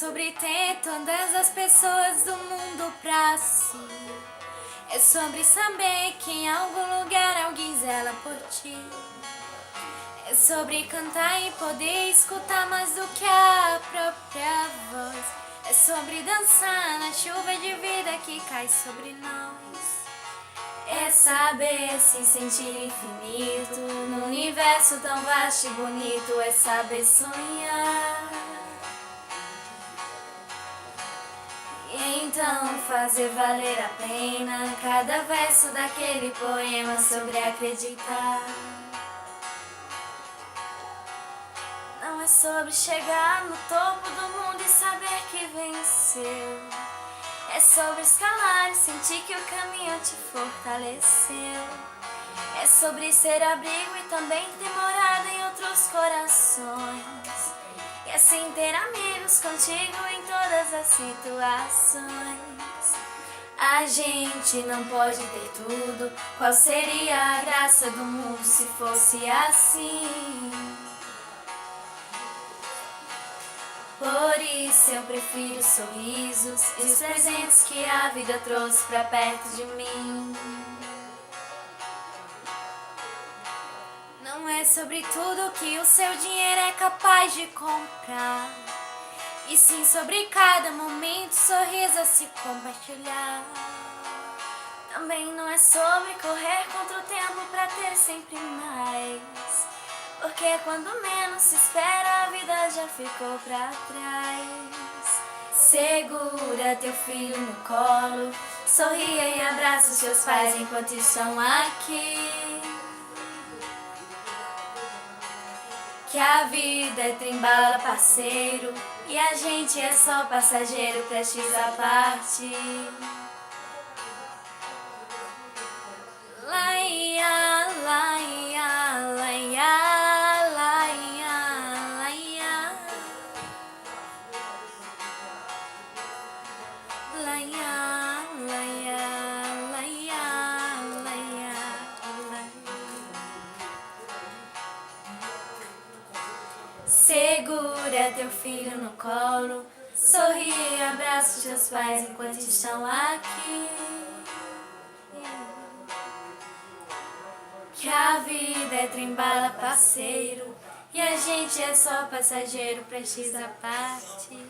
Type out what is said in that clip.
sobre ter todas as pessoas do mundo pra si. É sobre saber que em algum lugar alguém zela por ti. É sobre cantar e poder escutar mais do que a própria voz. É sobre dançar na chuva de vida que cai sobre nós. É saber se sentir infinito num universo tão vasto e bonito. É saber sonhar e então fazer valer a pena cada verso daquele poema sobre acreditar. Não é sobre chegar no topo do mundo e saber que venceu. É sobre escalar e sentir que o caminho te fortaleceu. É sobre ser abrigo e também ter morada em outros corações. E assim ter amigos contigo em todas as situações. A gente não pode ter tudo. Qual seria a graça do mundo se fosse assim? Por isso eu prefiro sorrisos e os presentes que a vida trouxe pra perto de mim. Não é sobre tudo que o seu dinheiro é capaz de comprar, e sim sobre cada momento, sorriso a se compartilhar. Também não é sobre correr contra o tempo pra ter sempre mais, porque quando menos se espera a vida já ficou pra trás. Segura teu filho no colo, sorria e abraça os seus pais enquanto estão aqui. Que a vida é trem-bala, parceiro, e a gente é só passageiro prestes a partir. Laia, laia, laia, laia, laia. Laia, laia, laia, laia, laia. Segura teu filho no colo, sorri e abraça os teus pais enquanto estão aqui. Que a vida é trem-bala, parceiro, e a gente é só passageiro prestes a partir.